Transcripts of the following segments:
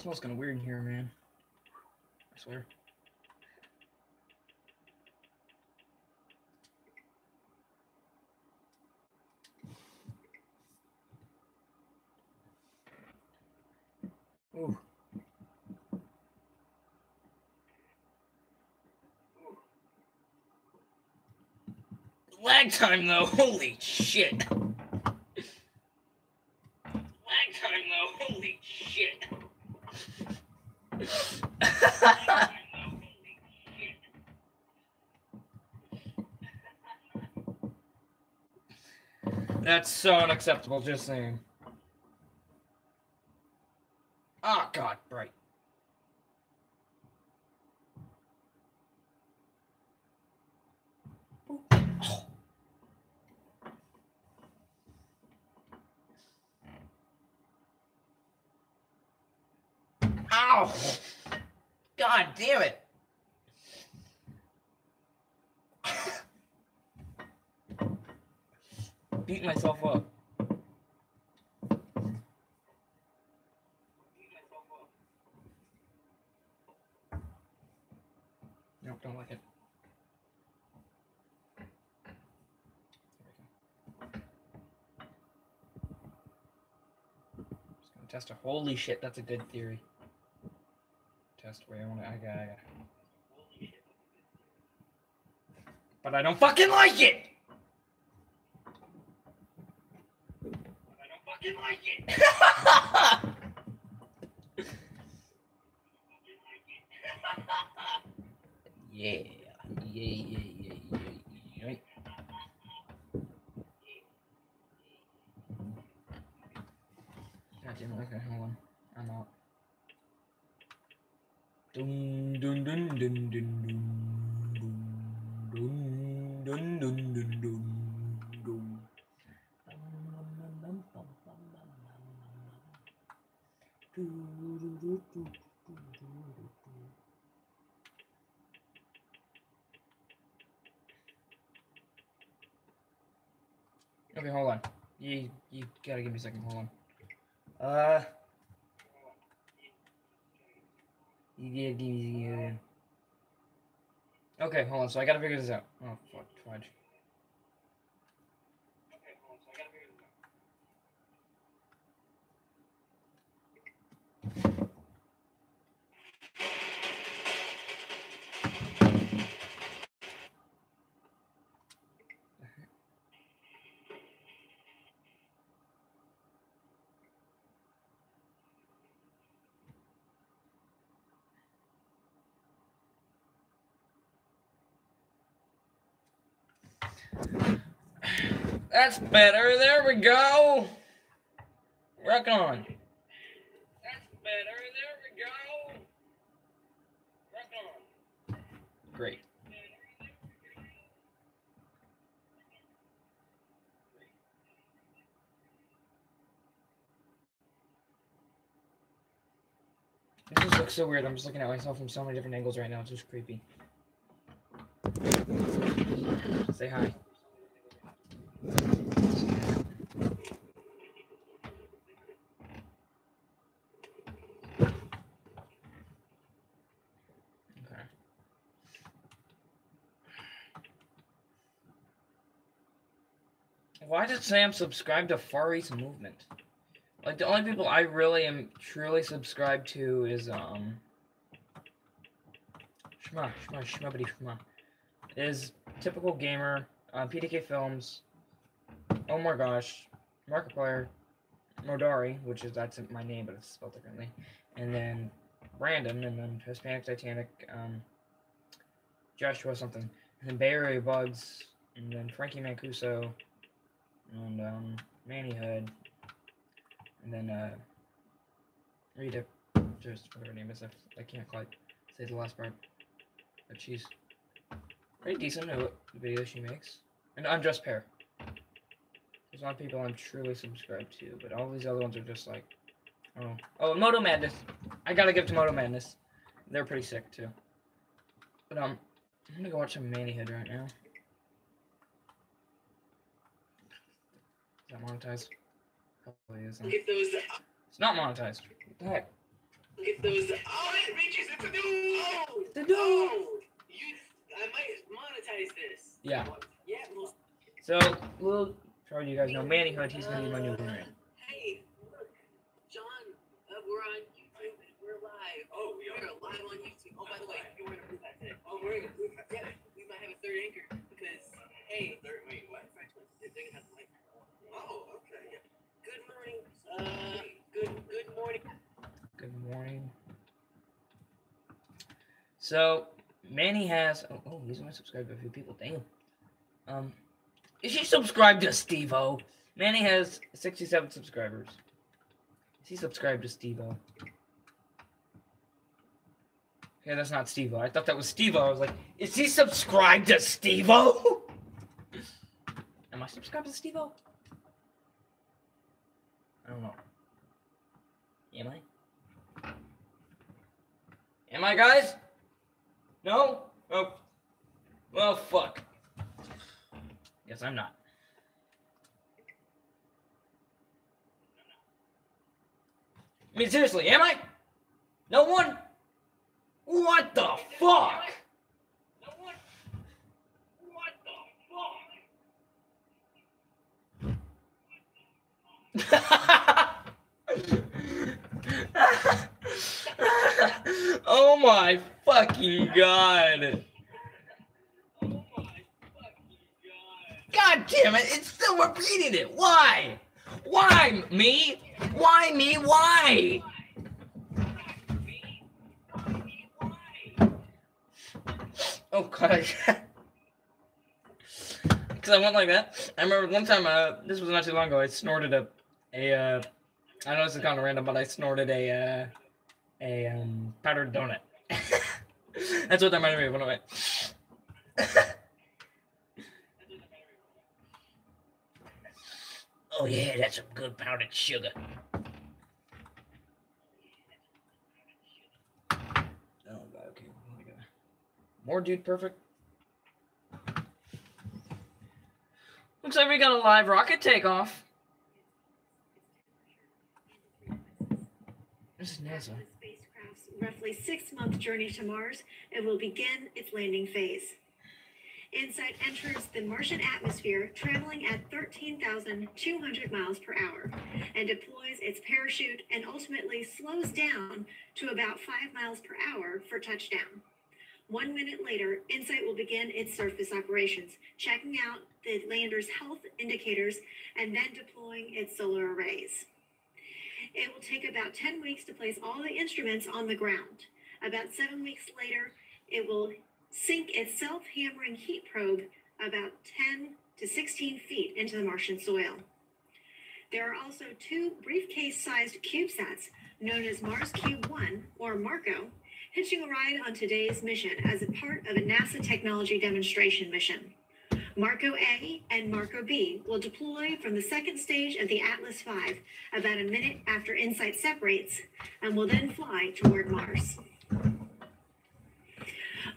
smells kind of weird in here, man. I swear. Ooh. Lag time though, holy shit. Lag time though, holy shit. That's so unacceptable, just saying. Oh god, right. Oh. Ow! God damn it! Beating myself up. Nope, don't like it. Just gonna test a holy shit, that's a good theory. Test where I got. But I don't fucking like it! Like it. Yeah. God damn it, okay, hold on. I'm out. Dun dun dun dun dun dun dun dun dun dun dun. Okay, hold on. You gotta give me a second. Hold on. Yeah. Okay, hold on. So I gotta figure this out. Oh fuck, fudge. That's better. There we go. Rock on. That's better. There we go. Rock on. Great. This just looks so weird. I'm just looking at myself from so many different angles right now. It's just creepy. Say hi. Why did Sam subscribe to Far East Movement? Like, the only people I really am truly subscribed to is, Shma. Is Typical Gamer, PDK Films, Oh my gosh, Markiplier, Modari, that's my name, but it's spelled differently, and then Random, and then Hispanic Titanic, Joshua something, and then Bay Area Bugs, and then Frankie Mancuso, and Manny Hood, and then Rita, just whatever her name is, I can't quite say the last part, but she's pretty decent at what videos she makes. And Unjust Pair. There's a lot of people I'm truly subscribed to, but all these other ones are just like, oh, Moto Madness. I gotta give to Moto Madness. They're pretty sick too. But I'm gonna go watch some Manny Hood right now. Is that monetized? Probably isn't. It's not monetized. What the heck? those. Oh, it reaches. It's a new. Oh, The dude. oh, I might monetize this. Yeah. Yeah. Well, So we'll try to you guys know Manny Hood. He's gonna be my new roommate. Hey, look, John, we're on YouTube. We're live. Oh, we are live on YouTube. Oh, by the way, you're wearing a blue hat today. Oh, we're wearing a blue hat. Yeah, we might have a third anchor because, hey, wait, what? They're gonna have the light. Oh, okay. Yeah. Good morning. Good morning. Good morning. So Manny has. Oh, he's only subscribed to a few people. Damn. Is he subscribed to Steve-O? Manny has 67 subscribers. Is he subscribed to Steve-O? Okay, that's not Steve-O. I thought that was Steve-O. I was like, is he subscribed to Steve-O? Am I subscribed to Steve-O? I don't know. Am I? Am I, guys? No? Oh. Well, fuck. Guess I'm not. I mean, seriously, am I? No one? What the fuck? No one? What the fuck? Oh my fucking god. God damn it, it's still repeating it. Why? Why me? Why me? Why? Oh god. Because I went like that. I remember one time, this was not too long ago, I snorted I know this is kind of random, but I snorted a powdered donut. That's what that reminded me of when I went. Oh yeah, that's some good powdered sugar. Oh god, okay. More Dude Perfect. Looks like we got a live rocket takeoff. This is NASA. The spacecraft's roughly 6-month journey to Mars, it will begin its landing phase. InSight enters the Martian atmosphere traveling at 13,200 miles per hour and deploys its parachute and ultimately slows down to about 5 miles per hour for touchdown. 1 minute later, InSight will begin its surface operations, checking out the lander's health indicators and then deploying its solar arrays. It will take about 10 weeks to place all the instruments on the ground. About 7 weeks later, it will sink its self-hammering heat probe about 10 to 16 feet into the Martian soil. There are also 2 briefcase-sized CubeSats known as Mars Cube 1, or MARCO, hitching a ride on today's mission as a part of a NASA technology demonstration mission. MARCO A and MARCO B will deploy from the second stage of the Atlas V about a minute after InSight separates and will then fly toward Mars.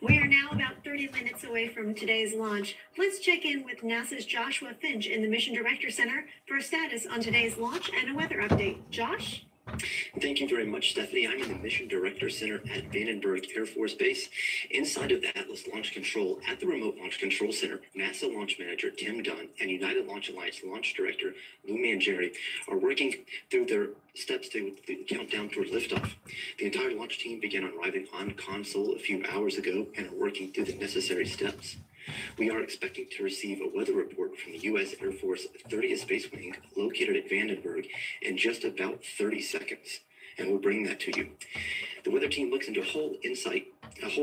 We are now about 30 minutes away from today's launch. Let's check in with NASA's Joshua Finch in the Mission Director Center for a status on today's launch and a weather update. Josh? Thank you very much, Stephanie. I'm in the Mission Director Center at Vandenberg Air Force Base. Inside of the Atlas Launch Control at the Remote Launch Control Center, NASA Launch Manager Tim Dunn and United Launch Alliance Launch Director Lou Mangieri are working through their steps to the countdown toward liftoff. The entire launch team began arriving on console a few hours ago and are working through the necessary steps. We are expecting to receive a weather report from the U.S. Air Force 30th Space Wing located at Vandenberg in just about 30 seconds, and we'll bring that to you. The weather team looks into a whole insight of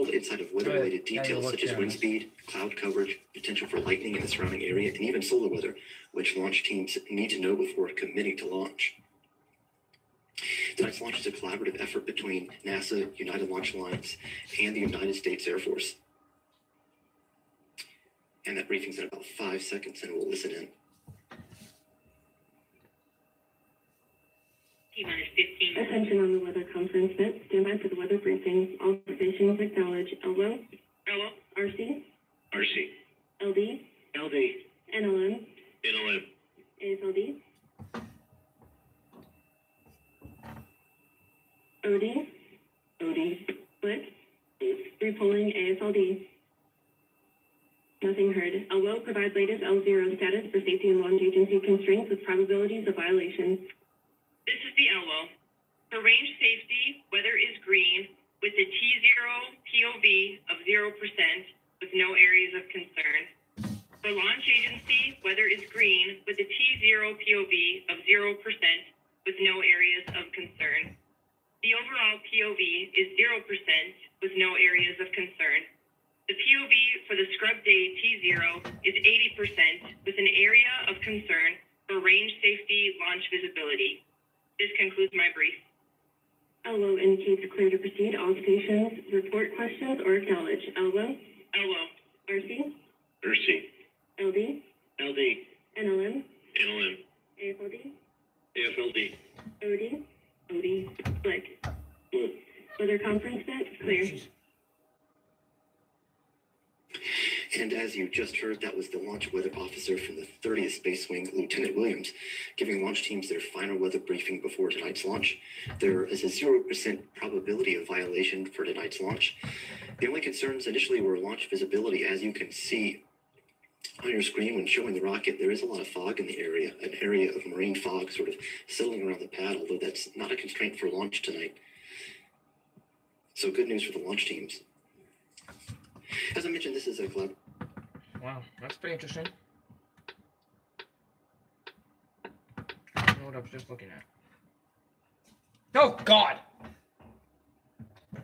weather-related details such as wind speed, cloud coverage, potential for lightning in the surrounding area, and even solar weather, which launch teams need to know before committing to launch. Tonight's launch is a collaborative effort between NASA, United Launch Alliance, and the United States Air Force. And that briefing's in about 5 seconds, and we'll listen in. Attention on the weather conference net. Stand by for the weather briefing. All stations acknowledge LO. Hello. RC. RC. LD. LD. NLM. NLM. AFLD. OD. polling AFLD. Nothing heard. LWO provides latest L0 status for safety and launch agency constraints with probabilities of violations. This is the LWO. For range safety, weather is green with a T0 POV of 0% with no areas of concern. For launch agency, weather is green with a T0 POV of 0% with no areas of concern. The overall POV is 0% with no areas of concern. The POV for the scrub day T0 is 80% with an area of concern for range safety launch visibility. This concludes my brief. LWO indicates clear to proceed. All stations report questions or acknowledge. LWO, LWO. RC, RC. LD, LD. NLM, NLM. AFLD, AFLD. OD, OD, Blick. Weather conference net, clear. And as you just heard, that was the launch weather officer from the 30th Space Wing, Lieutenant Williams, giving launch teams their final weather briefing before tonight's launch. There is a 0% probability of violation for tonight's launch. The only concerns initially were launch visibility. As you can see on your screen when showing the rocket, there is a lot of fog in the area, an area of marine fog sort of settling around the pad, although that's not a constraint for launch tonight. So good news for the launch teams. As I mentioned, this is a club. Wow, that's pretty interesting. I don't know what I was just looking at. Oh, God!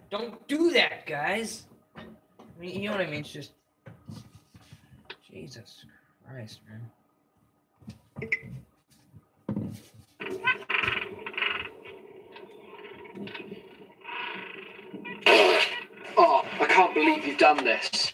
Don't do that, guys! I mean, you know what I mean? It's just... Jesus Christ, man. Oh, I can't believe you've done this.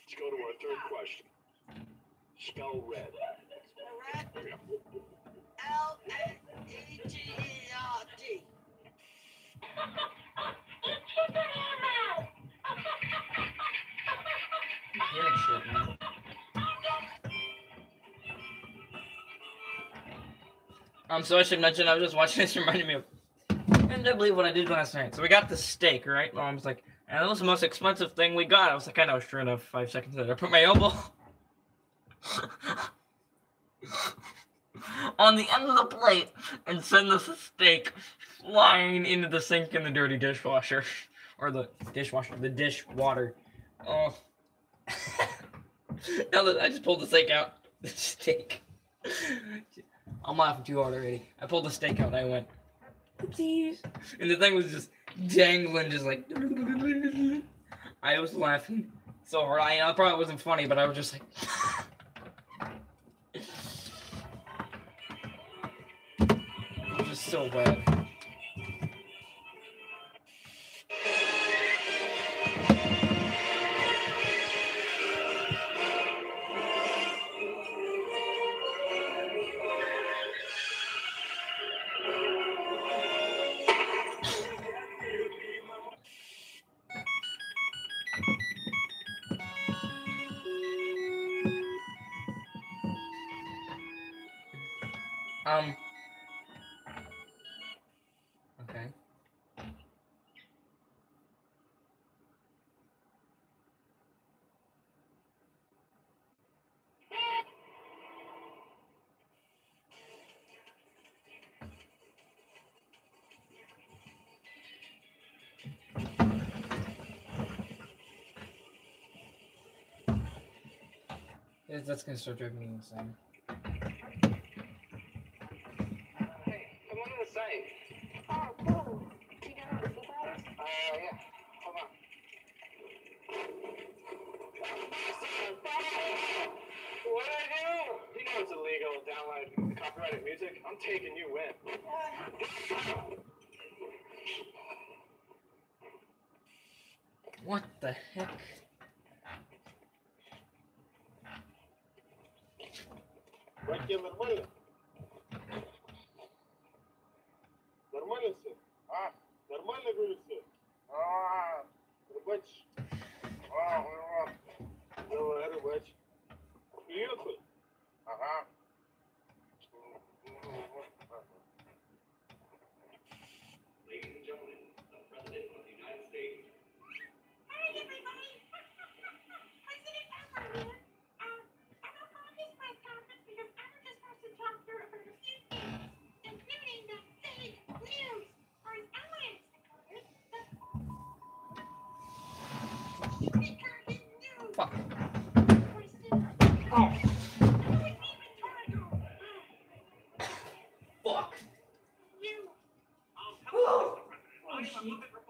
Let's go to our third question. Spell red. L-E-G-E-R-D. Yeah, shit, man. So I should mention, I was just watching this, reminded me of, I can't believe what I did last night. So we got the steak, right? Well, I was like, and that was the most expensive thing we got. I was like, I know, sure enough, 5 seconds later, I put my elbow on the end of the plate and send the steak flying into the sink in the dirty dishwasher. Or the dishwasher, the dish water. Oh. Now that I just pulled the steak out, the steak. I'm laughing too hard already. I pulled the steak out and I went, oopsies. And the thing was just dangling, just like. I was laughing so hard. I probably wasn't funny, but I was just like. It was just so bad. Okay. That's gonna start driving me insane. Hey, come on to the site. Oh, cool. Do you know how to flip out? Yeah. Hold on. What did I do? You know it's illegal to download copyrighted music. I'm taking you in. What the heck? Нормально? Нормально все? Нормально говорю все? Рыбач. Давай, рыбач. Приехали? Ага. Ladies and gentlemen, the President of the United States. Hi, everybody. President Emmer here. I'm up on this press conference because Emmer just wants to talk through a few things, including the fake news, or as I like to call it, the fake news. Fuck. Oh. Fuck. You. Oh, hello, Mr. President. I am a puppet